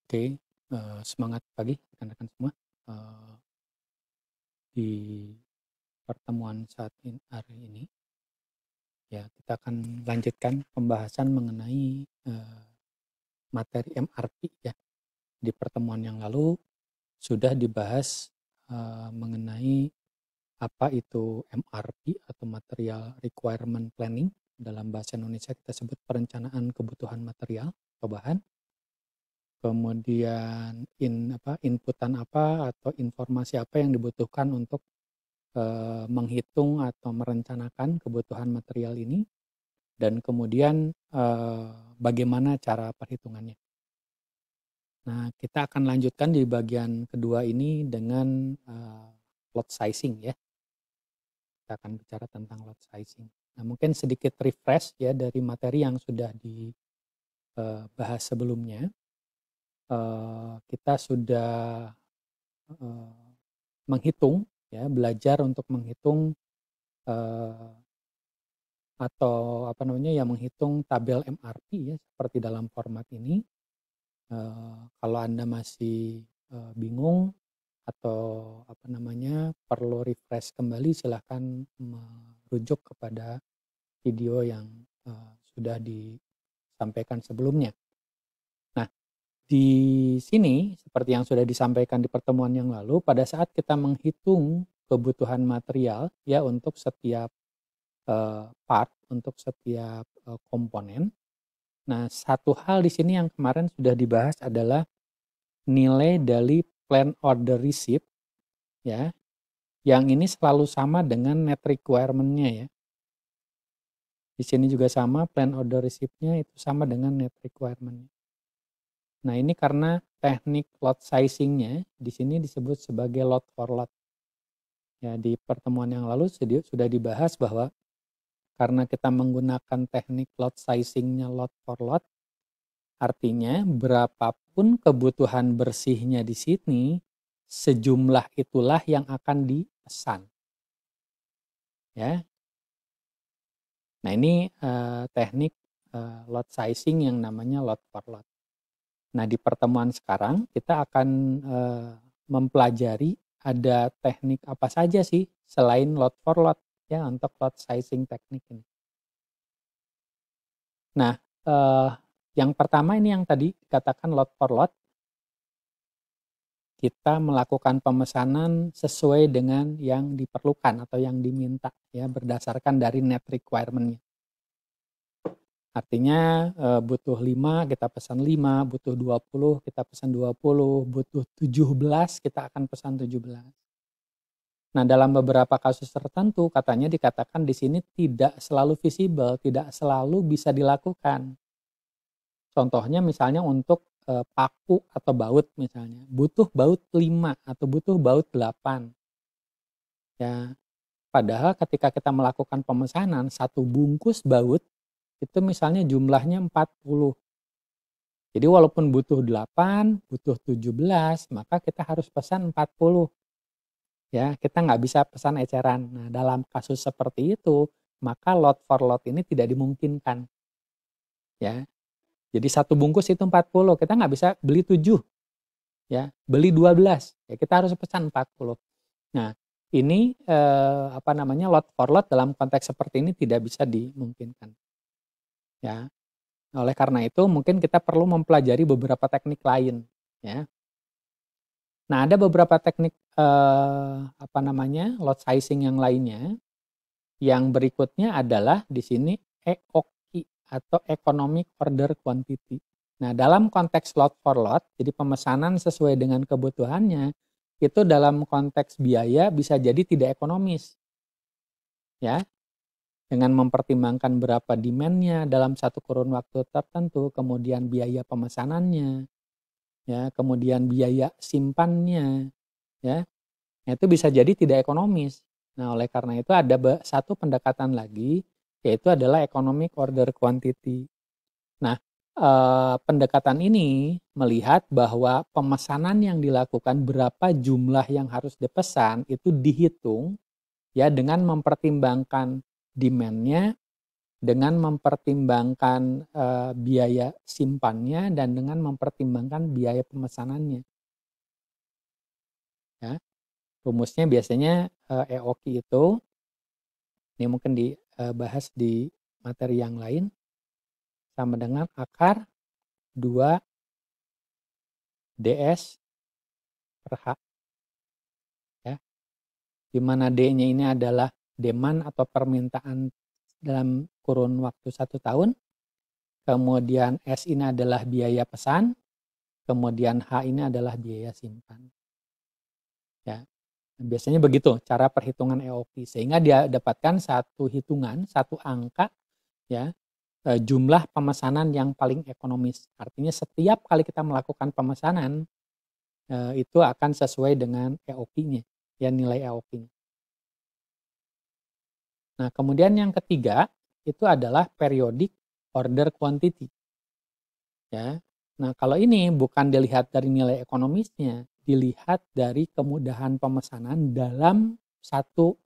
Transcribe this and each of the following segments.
Oke, semangat pagi rekan-rekan semua. Eee, di pertemuan hari ini, ya kita akan lanjutkan pembahasan mengenai, materi MRP ya. Di pertemuan yang lalu sudah dibahas, mengenai apa itu MRP atau Material Requirement Planning, dalam bahasa Indonesia kita sebut perencanaan kebutuhan material atau bahan. Kemudian inputan apa atau informasi apa yang dibutuhkan untuk menghitung atau merencanakan kebutuhan material ini, dan kemudian bagaimana cara perhitungannya. Nah, kita akan lanjutkan di bagian kedua ini dengan lot sizing ya. Kita akan bicara tentang lot sizing. Nah, mungkin sedikit refresh ya dari materi yang sudah dibahas sebelumnya. Kita sudah menghitung ya, belajar untuk menghitung eh, atau ya, menghitung tabel MRP ya, seperti dalam format ini. Kalau Anda masih bingung atau perlu refresh kembali, silahkan merujuk kepada video yang sudah disampaikan sebelumnya. Nah, di sini seperti yang sudah disampaikan di pertemuan yang lalu, pada saat kita menghitung kebutuhan material ya untuk setiap part, untuk setiap komponen. Nah, satu hal di sini yang kemarin sudah dibahas adalah nilai dari plan order receipt ya, yang ini selalu sama dengan net requirement-nya ya. Di sini juga sama, plan order receipt-nya itu sama dengan net requirement-nya. Nah, ini karena teknik lot sizing-nya di sini disebut sebagai lot for lot. Ya, di pertemuan yang lalu sudah dibahas bahwa karena kita menggunakan teknik lot sizing-nya lot for lot, artinya berapapun kebutuhan bersihnya di sini, sejumlah itulah yang akan dipesan. Ya. Nah, ini teknik lot sizing yang namanya lot for lot. Nah, di pertemuan sekarang kita akan mempelajari ada teknik apa saja sih selain lot for lot ya untuk lot sizing teknik ini. Nah, yang pertama ini yang tadi dikatakan lot for lot, kita melakukan pemesanan sesuai dengan yang diperlukan atau yang diminta ya, berdasarkan dari net requirement-nya. Artinya butuh 5 kita pesan 5, butuh 20 kita pesan 20, butuh 17 kita akan pesan 17. Nah, dalam beberapa kasus tertentu katanya dikatakan di sini tidak selalu visible, tidak selalu bisa dilakukan. Contohnya misalnya untuk paku atau baut misalnya, butuh baut 5 atau butuh baut 8. Ya, padahal ketika kita melakukan pemesanan, satu bungkus baut itu misalnya jumlahnya 40. Jadi walaupun butuh 8, butuh 17, maka kita harus pesan 40. Ya, kita nggak bisa pesan eceran. Nah, dalam kasus seperti itu, maka lot for lot ini tidak dimungkinkan. Ya, jadi satu bungkus itu 40, kita nggak bisa beli 7, ya, beli 12, ya kita harus pesan 40. Nah, ini lot for lot dalam konteks seperti ini tidak bisa dimungkinkan. Ya, oleh karena itu mungkin kita perlu mempelajari beberapa teknik lain, ya. Nah, ada beberapa teknik lot sizing yang lainnya. Yang berikutnya adalah di sini EOQ atau Economic Order Quantity. Nah, dalam konteks lot for lot, jadi pemesanan sesuai dengan kebutuhannya, itu dalam konteks biaya bisa jadi tidak ekonomis. Ya, dengan mempertimbangkan berapa demand-nya dalam satu kurun waktu tertentu, kemudian biaya pemesanannya, ya, kemudian biaya simpannya, ya. Nah, itu bisa jadi tidak ekonomis. Nah, oleh karena itu ada satu pendekatan lagi, yaitu adalah economic order quantity. Nah, pendekatan ini melihat bahwa pemesanan yang dilakukan, berapa jumlah yang harus dipesan itu dihitung ya dengan mempertimbangkan demand-nya, dengan mempertimbangkan, biaya simpannya dan dengan mempertimbangkan biaya pemesanannya, ya. Rumusnya biasanya, EOQ itu, ini mungkin dibahas di materi yang lain, sama dengan akar 2 DS per H, ya. Di mana D-nya ini adalah demand atau permintaan dalam kurun waktu 1 tahun, kemudian S ini adalah biaya pesan, kemudian H ini adalah biaya simpan, ya. Biasanya begitu cara perhitungan EOQ, sehingga dia dapatkan satu hitungan, satu angka, ya, jumlah pemesanan yang paling ekonomis. Artinya setiap kali kita melakukan pemesanan, itu akan sesuai dengan EOQ-nya, ya, nilai EOQ-nya. Nah, kemudian yang ketiga itu adalah periodic order quantity, ya. Nah, kalau ini bukan dilihat dari nilai ekonomisnya, dilihat dari kemudahan pemesanan dalam satu,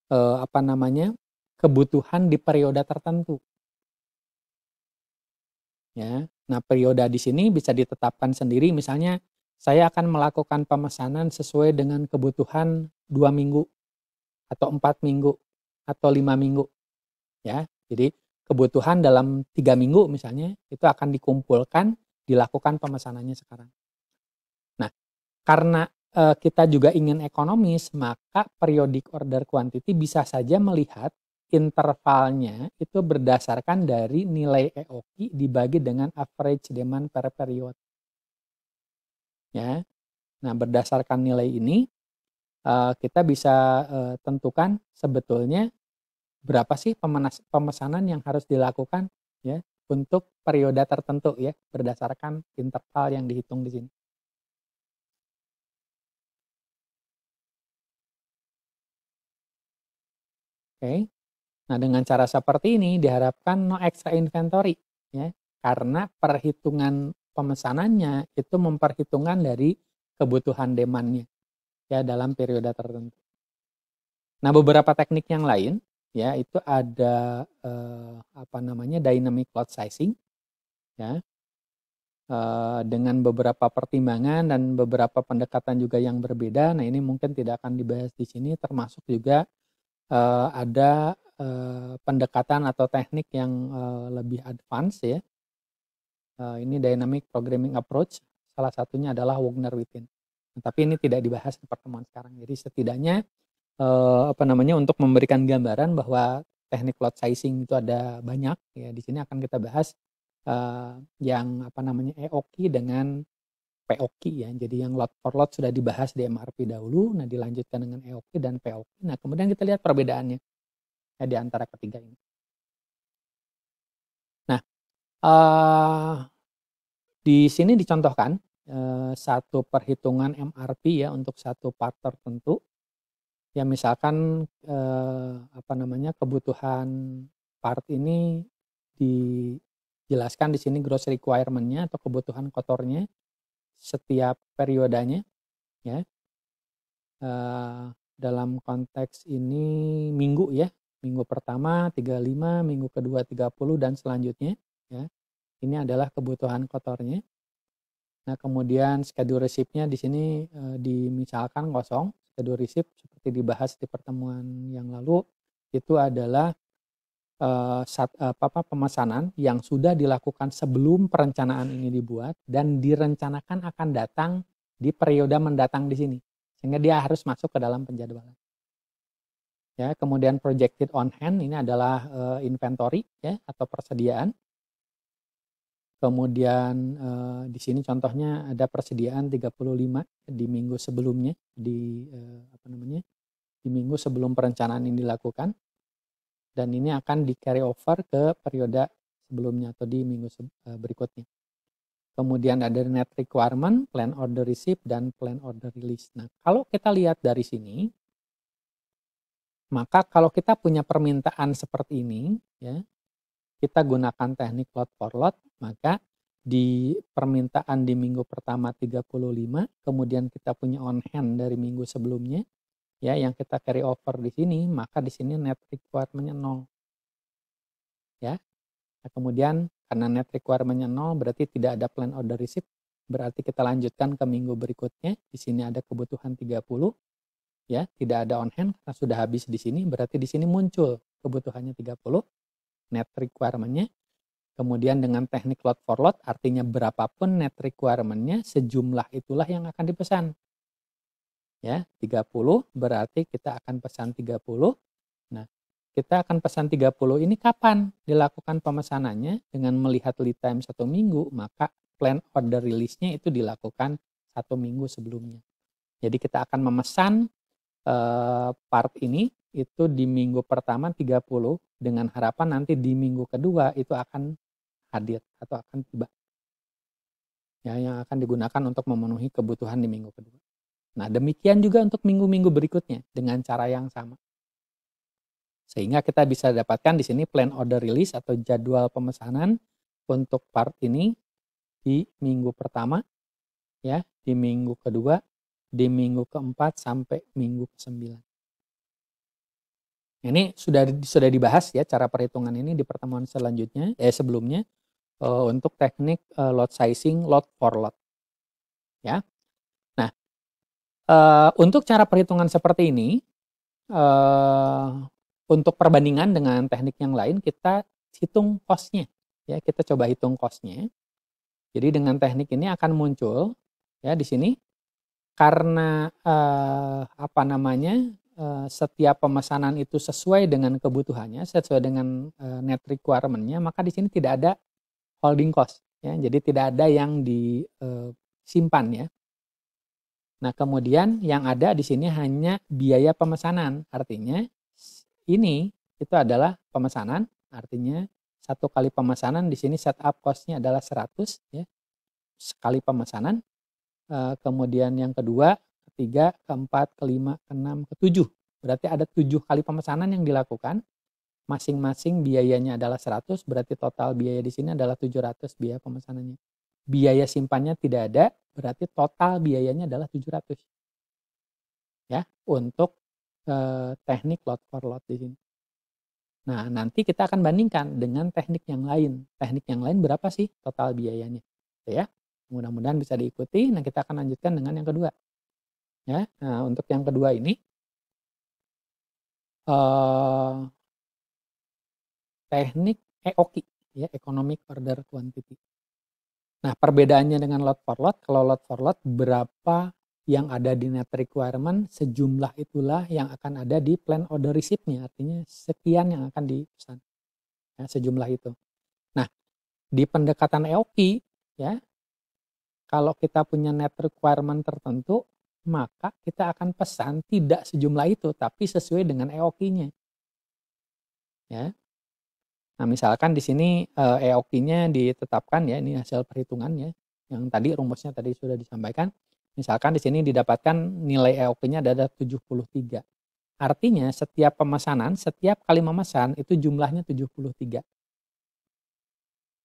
apa namanya, kebutuhan di periode tertentu, ya. Nah, periode di sini bisa ditetapkan sendiri, misalnya saya akan melakukan pemesanan sesuai dengan kebutuhan 2 minggu atau 4 minggu atau 5 minggu, ya. Jadi kebutuhan dalam 3 minggu misalnya itu akan dikumpulkan, dilakukan pemesanannya sekarang. Nah, karena, kita juga ingin ekonomis, maka periodic order quantity bisa saja melihat intervalnya itu berdasarkan dari nilai EOQ dibagi dengan average demand per period, ya. Nah, berdasarkan nilai ini, kita bisa, tentukan sebetulnya berapa sih pemesanan yang harus dilakukan, ya, untuk periode tertentu, ya, berdasarkan interval yang dihitung di sini. Oke. Nah, dengan cara seperti ini diharapkan no extra inventory, ya, karena perhitungan pemesanannya itu memperhitungkan dari kebutuhan demand-nya, ya, dalam periode tertentu. Nah, beberapa teknik yang lain, ya, itu ada, apa namanya, dynamic load sizing, ya, dengan beberapa pertimbangan dan beberapa pendekatan juga yang berbeda. Nah, ini mungkin tidak akan dibahas di sini, termasuk juga, ada, pendekatan atau teknik yang, lebih advance, ya. Ini dynamic programming approach, salah satunya adalah Wagner-Wittin. Nah, tapi ini tidak dibahas di pertemuan sekarang. Jadi setidaknya, apa namanya, untuk memberikan gambaran bahwa teknik load sizing itu ada banyak, ya, di sini akan kita bahas, yang apa namanya, EOQ dengan POQ, ya. Jadi yang load for load sudah dibahas di MRP dahulu, nah dilanjutkan dengan EOQ dan POQ. Nah, kemudian kita lihat perbedaannya, ya, di antara ketiga ini. Nah, eee, di sini dicontohkan, satu perhitungan MRP, ya, untuk satu part tertentu. Ya, misalkan, apa namanya, kebutuhan part ini dijelaskan di sini gross requirement-nya atau kebutuhan kotornya setiap periodenya, ya. Dalam konteks ini minggu, ya, minggu pertama 35, minggu kedua 30 dan selanjutnya, ya. Ini adalah kebutuhan kotornya. Nah, kemudian schedule receipt-nya di sini, dimisalkan kosong. Schedule receipt seperti dibahas di pertemuan yang lalu, itu adalah, pemesanan yang sudah dilakukan sebelum perencanaan ini dibuat dan direncanakan akan datang di periode mendatang di sini, sehingga dia harus masuk ke dalam penjadwalan. Ya, kemudian projected on hand ini adalah, inventory, ya, atau persediaan. Kemudian, di sini contohnya ada persediaan 35 di minggu sebelumnya, apa namanya, di minggu sebelum perencanaan ini dilakukan, dan ini akan di-carry over ke periode sebelumnya atau di minggu berikutnya. Kemudian ada net requirement, plan order receipt, dan plan order release. Nah, kalau kita lihat dari sini, maka kalau kita punya permintaan seperti ini, ya, kita gunakan teknik lot for lot, maka di permintaan di minggu pertama 35, kemudian kita punya on hand dari minggu sebelumnya, ya, yang kita carry over di sini, maka di sini net requirement-nya 0. ya. Nah, kemudian karena net requirement-nya 0 berarti tidak ada plan order receipt, berarti kita lanjutkan ke minggu berikutnya. Di sini ada kebutuhan 30, ya, tidak ada on hand karena sudah habis di sini, berarti di sini muncul kebutuhannya 30, net requirement-nya. Kemudian dengan teknik load for load, artinya berapapun net requirement-nya, sejumlah itulah yang akan dipesan. Ya, 30 berarti kita akan pesan 30. Nah, kita akan pesan 30 ini kapan dilakukan pemesanannya? Dengan melihat lead time 1 minggu, maka plan order release-nya itu dilakukan 1 minggu sebelumnya. Jadi kita akan memesan part ini itu di minggu pertama 30 dengan harapan nanti di minggu kedua itu akan hadir atau akan tiba. Ya, yang akan digunakan untuk memenuhi kebutuhan di minggu kedua. Nah, demikian juga untuk minggu-minggu berikutnya dengan cara yang sama. Sehingga kita bisa dapatkan di sini plan order release atau jadwal pemesanan untuk part ini di minggu pertama, ya, di minggu kedua, di minggu keempat sampai minggu ke-9. Ini sudah dibahas ya cara perhitungan ini di pertemuan selanjutnya sebelumnya untuk teknik load sizing load for load. Ya. Nah, untuk cara perhitungan seperti ini untuk perbandingan dengan teknik yang lain kita hitung cost-nya, ya, kita coba hitung cost-nya. Jadi dengan teknik ini akan muncul ya di sini karena setiap pemesanan itu sesuai dengan kebutuhannya, sesuai dengan net requirement-nya, maka di sini tidak ada holding cost, ya. Jadi tidak ada yang disimpan, ya. Nah, kemudian yang ada di sini hanya biaya pemesanan, artinya ini itu adalah pemesanan, artinya satu kali pemesanan di sini setup cost-nya adalah 100, ya, sekali pemesanan. Kemudian yang kedua, ketiga, keempat, kelima, keenam, ketujuh. Berarti ada 7 kali pemesanan yang dilakukan. Masing-masing biayanya adalah 100, berarti total biaya di sini adalah 700 biaya pemesanannya. Biaya simpannya tidak ada, berarti total biayanya adalah 700. Ya, untuk teknik load for load di sini. Nah, nanti kita akan bandingkan dengan teknik yang lain. Teknik yang lain berapa sih total biayanya? Ya, mudah-mudahan bisa diikuti. Nah, kita akan lanjutkan dengan yang kedua. Ya, nah untuk yang kedua ini teknik EOQ, ya, Economic Order Quantity. Nah, perbedaannya dengan load for load, kalau load for load berapa yang ada di net requirement, sejumlah itulah yang akan ada di plan order receipt-nya, artinya sekian yang akan dipesan, ya, sejumlah itu. Nah, di pendekatan EOQ, ya, kalau kita punya net requirement tertentu, maka kita akan pesan tidak sejumlah itu, tapi sesuai dengan EOQ-nya. Ya. Nah, misalkan di sini EOQ-nya ditetapkan, ya, ini hasil perhitungannya, yang tadi rumusnya tadi sudah disampaikan. Misalkan di sini didapatkan nilai EOQ-nya ada 73. Artinya setiap pemesanan, setiap kali memesan itu jumlahnya 73.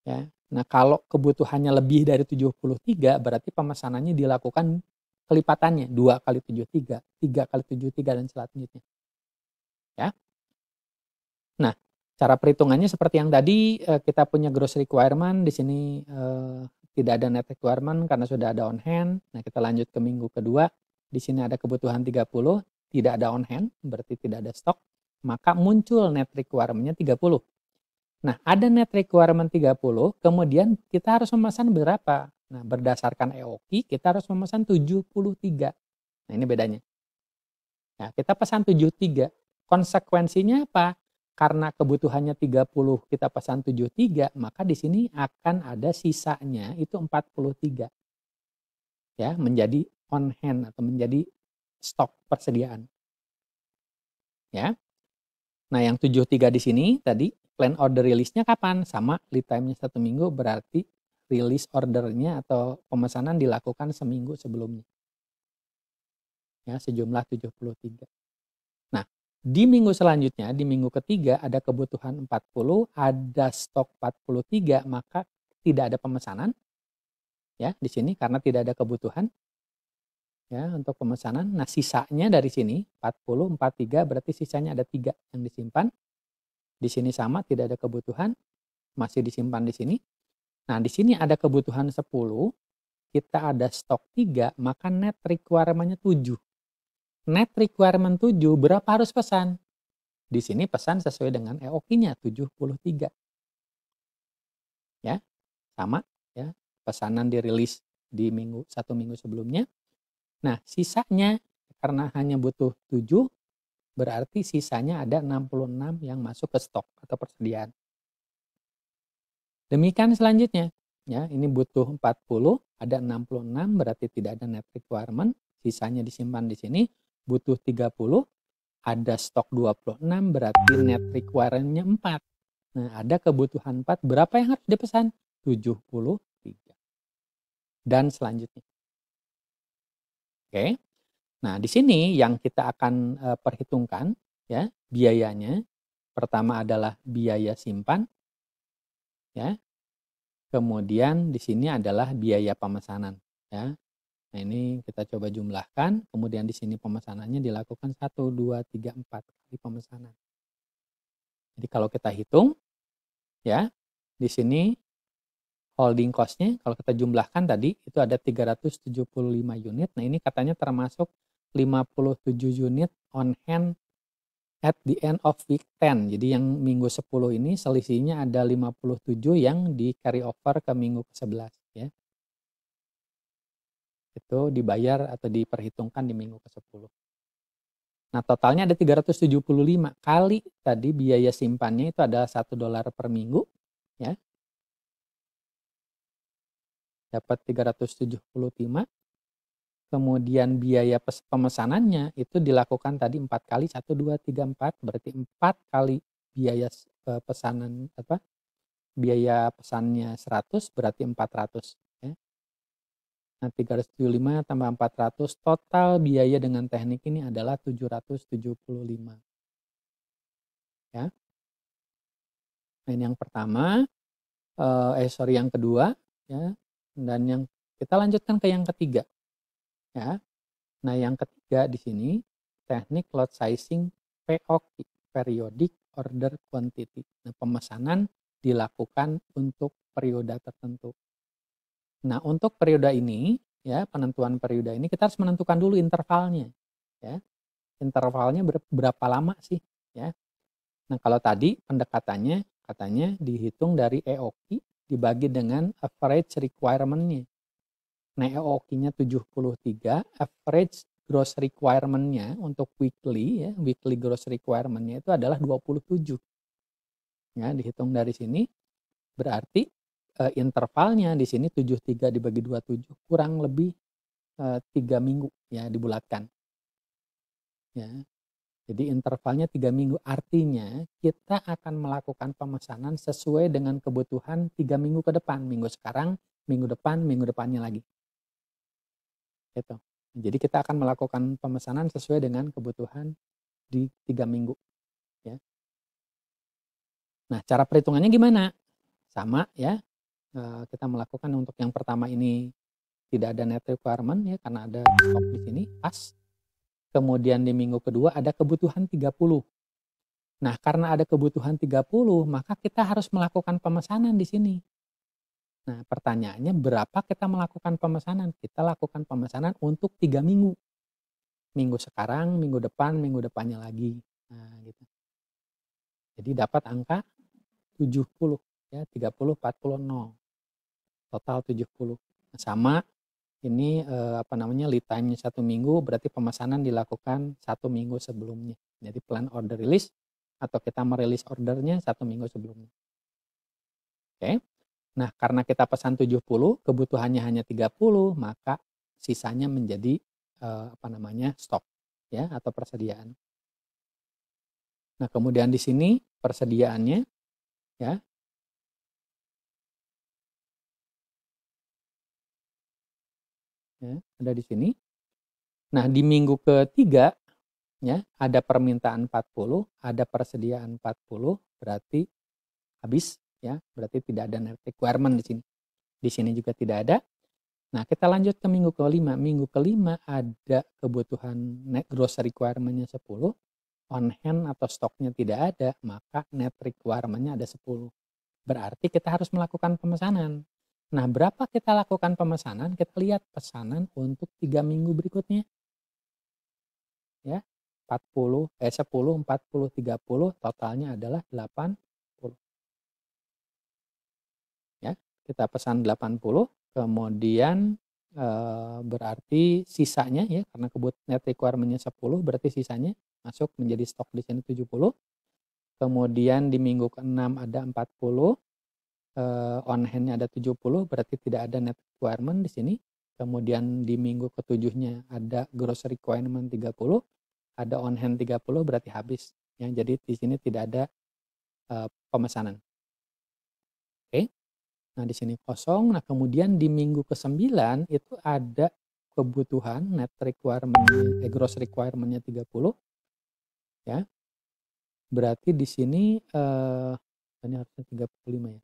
Ya. Nah, kalau kebutuhannya lebih dari 73 berarti pemesanannya dilakukan kelipatannya 2 kali 73, 3 kali 73 dan selanjutnya. Ya. Nah, cara perhitungannya seperti yang tadi kita punya gross requirement di sini tidak ada net requirement karena sudah ada on hand. Nah, kita lanjut ke minggu kedua. Di sini ada kebutuhan 30, tidak ada on hand, berarti tidak ada stok. Maka muncul net requirement-nya 30. Nah, ada net requirement 30, kemudian kita harus memesan berapa? Nah, berdasarkan EOQ, kita harus memesan 73. Nah, ini bedanya. Nah, kita pesan 73. Konsekuensinya apa? Karena kebutuhannya 30, kita pesan 73, maka di sini akan ada sisanya itu 43. Ya, menjadi on hand atau menjadi stok persediaan. Ya. Nah, yang 73 di sini tadi plan order release-nya kapan? Sama lead time-nya 1 minggu, berarti release ordernya atau pemesanan dilakukan seminggu sebelumnya. Ya, sejumlah 73. Nah, di minggu selanjutnya, di minggu ketiga ada kebutuhan 40, ada stok 43, maka tidak ada pemesanan. Ya, di sini karena tidak ada kebutuhan. Ya, untuk pemesanan. Nah, sisanya dari sini 40, 43 berarti sisanya ada 3 yang disimpan. Di sini sama, tidak ada kebutuhan, masih disimpan di sini. Nah, di sini ada kebutuhan 10, kita ada stok 3, maka net requirement-nya 7. Net requirement 7, berapa harus pesan? Di sini pesan sesuai dengan EOQ-nya 73. Ya, sama ya. Pesanan dirilis di satu minggu sebelumnya. Nah, sisanya karena hanya butuh 7, berarti sisanya ada 66 yang masuk ke stok atau persediaan. Demikian selanjutnya, ya, ini butuh 40, ada 66 berarti tidak ada net requirement, sisanya disimpan di sini, butuh 30, ada stok 26 berarti net requirement-nya 4. Nah, ada kebutuhan 4, berapa yang harus dipesan? 73. Dan selanjutnya. Oke. Nah, di sini yang kita akan perhitungkan ya, biayanya. Pertama adalah biaya simpan ya. Kemudian di sini adalah biaya pemesanan ya. Nah, ini kita coba jumlahkan, kemudian di sini pemesanannya dilakukan 1 2 3 4 kali pemesanan. Jadi kalau kita hitung ya, di sini holding cost-nya kalau kita jumlahkan tadi itu ada 375 unit. Nah, ini katanya termasuk 57 unit on hand at the end of week 10. Jadi yang minggu 10 ini selisihnya ada 57 yang di carry over ke minggu ke-11 ya. Itu dibayar atau diperhitungkan di minggu ke-10. Nah, totalnya ada 375 kali tadi biaya simpannya itu adalah $1 per minggu ya. Dapat 375. Kemudian biaya pemesanannya itu dilakukan tadi 4 kali, 1 2 3 4 berarti 4 kali biaya pesanan biaya pesannya 100 berarti 400 ya. Nah, 375 tambah 400 total biaya dengan teknik ini adalah 775 ya. Nah, ini yang pertama, yang kedua ya, dan yang kita lanjutkan ke yang ketiga ya. Nah, yang ketiga di sini teknik lot sizing POQ, periodic order quantity. Nah, pemesanan dilakukan untuk periode tertentu. Nah, untuk periode ini ya, penentuan periode ini kita harus menentukan dulu intervalnya ya. Intervalnya berapa lama sih ya. Nah, kalau tadi pendekatannya katanya dihitung dari EOQ dibagi dengan average requirement-nya. Nah, EOQ-nya 73, average gross requirement-nya untuk weekly ya, weekly gross requirement-nya itu adalah 27. Ya, dihitung dari sini berarti intervalnya di sini 73 dibagi 27 kurang lebih 3 minggu ya dibulatkan. Ya. Jadi intervalnya 3 minggu, artinya kita akan melakukan pemesanan sesuai dengan kebutuhan 3 minggu ke depan. Minggu sekarang, minggu depan, minggu depannya lagi. Gitu. Jadi kita akan melakukan pemesanan sesuai dengan kebutuhan di 3 minggu. Ya. Nah, cara perhitungannya gimana? Sama ya, kita melakukan untuk yang pertama ini tidak ada net requirement ya, karena ada stok di sini, pas. Kemudian di minggu kedua ada kebutuhan 30. Nah, karena ada kebutuhan 30, maka kita harus melakukan pemesanan di sini. Nah, pertanyaannya berapa kita melakukan pemesanan? Kita lakukan pemesanan untuk 3 minggu. Minggu sekarang, minggu depan, minggu depannya lagi. Nah, gitu. Jadi dapat angka 70 ya, 30 40 0. Total 70. Nah, sama ini lead time-nya 1 minggu berarti pemesanan dilakukan 1 minggu sebelumnya. Jadi plan order release atau kita merilis ordernya 1 minggu sebelumnya. Oke. Nah, karena kita pesan 70, kebutuhannya hanya 30, maka sisanya menjadi stok ya atau persediaan. Nah, kemudian di sini persediaannya ya. Ya, ada di sini. Nah, di minggu ketiga ya, ada permintaan 40, ada persediaan 40, berarti habis ya, berarti tidak ada net requirement di sini. Di sini juga tidak ada. Nah, kita lanjut ke minggu kelima. Minggu kelima ada kebutuhan net gross requirement-nya 10, on hand atau stoknya tidak ada, maka net requirement-nya ada 10. Berarti kita harus melakukan pemesanan. Nah, berapa kita lakukan pemesanan? Kita lihat pesanan untuk 3 minggu berikutnya, ya. 10, 40, 30, totalnya adalah 80, ya. Kita pesan 80, kemudian berarti sisanya ya, karena net requirement-nya 10, berarti sisanya masuk menjadi stok di sini 70. Kemudian di minggu ke-6 ada 40, on hand-nya ada 70, berarti tidak ada net requirement di sini. Kemudian di minggu ke-7-nya ada gross requirement 30, ada on hand 30, berarti habis. Ya, jadi di sini tidak ada pemesanan. Oke. Nah, di sini kosong. Nah, kemudian di minggu ke-9 itu ada kebutuhan net requirement-nya, gross requirement-nya 30, ya. Berarti di sini ini harusnya 35 ya.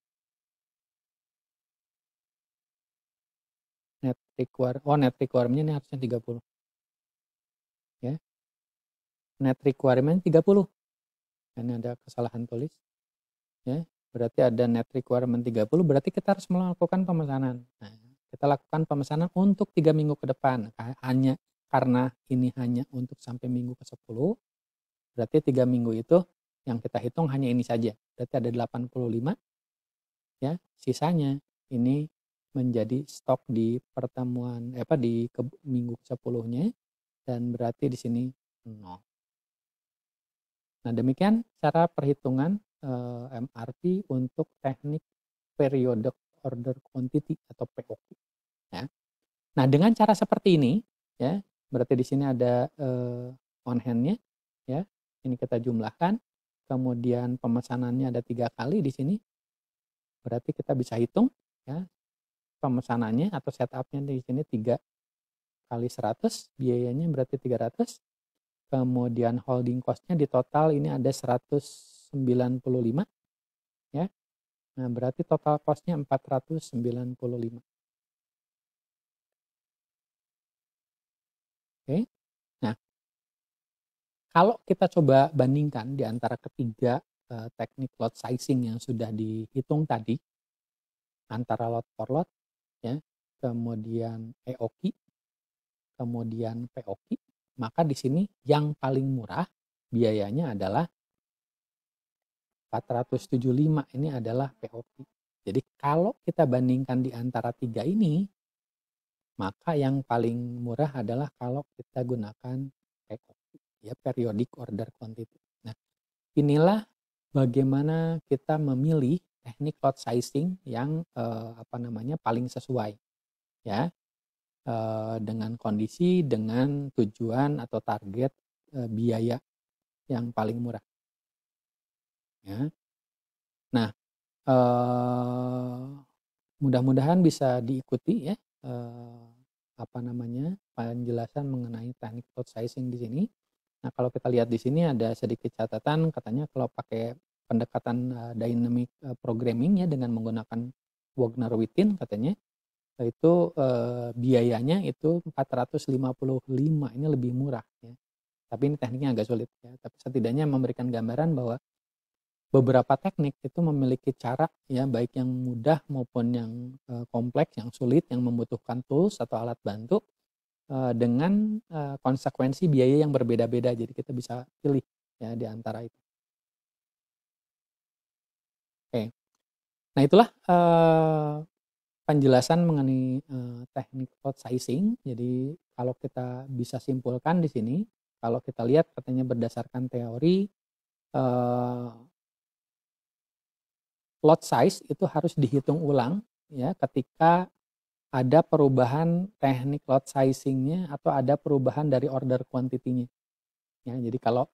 Net requirement-nya ini harusnya 30. Ya. Net requirement 30. Ini ada kesalahan tulis. Ya. Berarti ada net requirement 30, berarti kita harus melakukan pemesanan. Nah, kita lakukan pemesanan untuk 3 minggu ke depan. Hanya karena ini hanya untuk sampai minggu ke-10, berarti 3 minggu itu yang kita hitung hanya ini saja. Berarti ada 85, ya. Sisanya ini menjadi stok di pertemuan di minggu ke-10-nya, dan berarti di sini 0. Nah, demikian cara perhitungan MRP untuk teknik periodic order quantity atau POQ, ya. Nah, dengan cara seperti ini, ya, berarti di sini ada on hand-nya, ya. Ini kita jumlahkan, kemudian pemesanannya ada 3 kali di sini. Berarti kita bisa hitung, ya, pemesanannya atau setup-nya di sini 3 kali 100, biayanya berarti 300. Kemudian holding cost-nya di total ini ada 195, ya. Nah, berarti total cost-nya 495. Oke. Nah, kalau kita coba bandingkan di antara ketiga teknik lot sizing yang sudah dihitung tadi, antara lot for lot, ya, kemudian EOQ, kemudian POQ, maka di sini yang paling murah biayanya adalah 475, ini adalah POQ. Jadi kalau kita bandingkan di antara tiga ini, maka yang paling murah adalah kalau kita gunakan POQ, ya, periodic order quantity. Nah, inilah bagaimana kita memilih teknik lot sizing yang paling sesuai, ya, dengan kondisi, dengan tujuan atau target biaya yang paling murah, ya. Nah, mudah-mudahan bisa diikuti, ya, penjelasan mengenai teknik lot sizing di sini. Nah, kalau kita lihat di sini ada sedikit catatan, katanya kalau pakai pendekatan dynamic programming, ya, dengan menggunakan Wagner-Wittin, katanya itu biayanya itu 455, ini lebih murah, ya. Tapi ini tekniknya agak sulit, ya. Tapi setidaknya memberikan gambaran bahwa beberapa teknik itu memiliki cara, ya, baik yang mudah maupun yang kompleks, yang sulit, yang membutuhkan tools atau alat bantu dengan konsekuensi biaya yang berbeda-beda. Jadi kita bisa pilih, ya, di antara itu. Oke. Nah, itulah penjelasan mengenai teknik lot sizing. Jadi kalau kita bisa simpulkan di sini, kalau kita lihat katanya berdasarkan teori, lot size itu harus dihitung ulang, ya, ketika ada perubahan teknik lot sizing-nya atau ada perubahan dari order quantity-nya. Ya, jadi kalau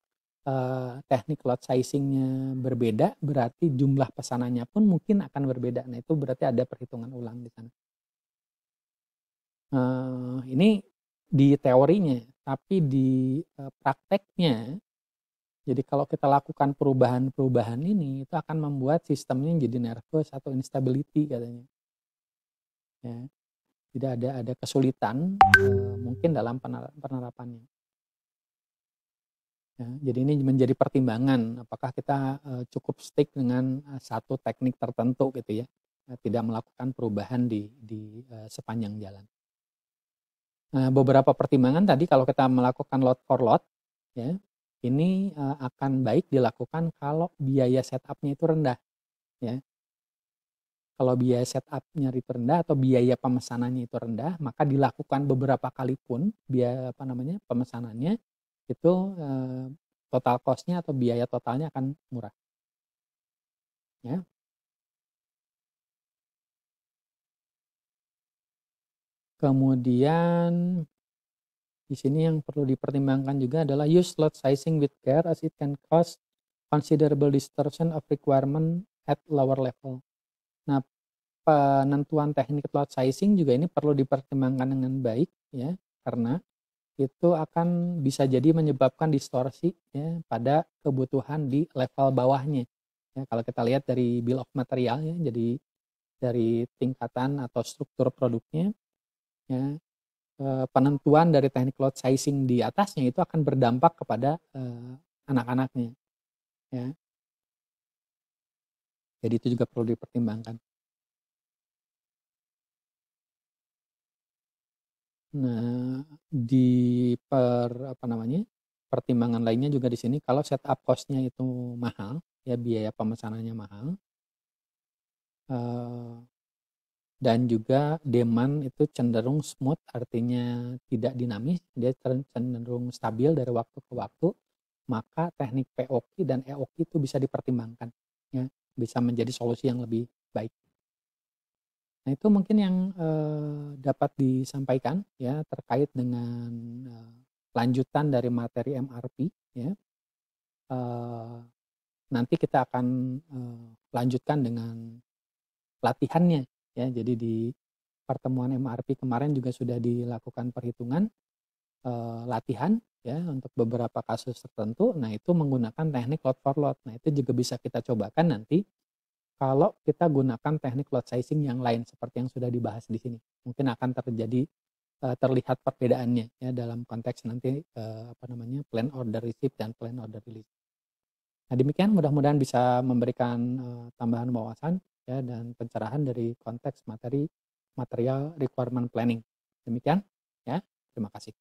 teknik lot sizing-nya berbeda, berarti jumlah pesanannya pun mungkin akan berbeda. Nah, itu berarti ada perhitungan ulang di sana. Ini di teorinya, tapi di prakteknya, jadi kalau kita lakukan perubahan-perubahan ini, itu akan membuat sistemnya jadi nervous atau instability katanya, ya. Jadi ada kesulitan mungkin dalam penerapannya. ya. Jadi ini menjadi pertimbangan apakah kita, cukup stick dengan, satu teknik tertentu gitu ya, tidak melakukan perubahan di sepanjang jalan. Nah, beberapa pertimbangan tadi kalau kita melakukan load for load, ya, ini, akan baik dilakukan kalau biaya setup-nya itu rendah, ya. Kalau biaya setup-nya itu rendah atau biaya pemesanannya itu rendah, maka dilakukan beberapa kali pun biaya apa namanya, pemesanannya itu, total cost-nya atau biaya totalnya akan murah, ya. Kemudian di sini yang perlu dipertimbangkan juga adalah use slot sizing with care as it can cause considerable distortion of requirement at lower level. Nah, penentuan teknik slot sizing juga ini perlu dipertimbangkan dengan baik ya, karena itu akan bisa jadi menyebabkan distorsi ya pada kebutuhan di level bawahnya. Ya, kalau kita lihat dari bill of material ya, jadi dari tingkatan atau struktur produknya ya, penentuan dari teknik load sizing di atasnya itu akan berdampak kepada, anak-anaknya ya. Jadi itu juga perlu dipertimbangkan. Nah, apa namanya, pertimbangan lainnya juga di sini kalau setup cost-nya itu mahal, ya biaya pemesanannya mahal, eee, dan juga demand itu cenderung smooth artinya tidak dinamis, dia cenderung stabil dari waktu ke waktu, maka teknik POQ dan EOQ itu bisa dipertimbangkan, ya, bisa menjadi solusi yang lebih baik. Nah itu mungkin yang, dapat disampaikan ya terkait dengan, lanjutan dari materi MRP ya, eee, nanti kita akan, lanjutkan dengan latihannya ya. Jadi di pertemuan MRP kemarin juga sudah dilakukan perhitungan, latihan ya untuk beberapa kasus tertentu. Nah itu menggunakan teknik load for load. Nah itu juga bisa kita cobakan nanti kalau kita gunakan teknik load sizing yang lain seperti yang sudah dibahas di sini. Mungkin akan terjadi, terlihat perbedaannya ya dalam konteks nanti, apa namanya, plan order receive dan plan order release. Nah demikian mudah-mudahan bisa memberikan, tambahan wawasan ya dan pencerahan dari konteks material requirement planning. Demikian ya, terima kasih.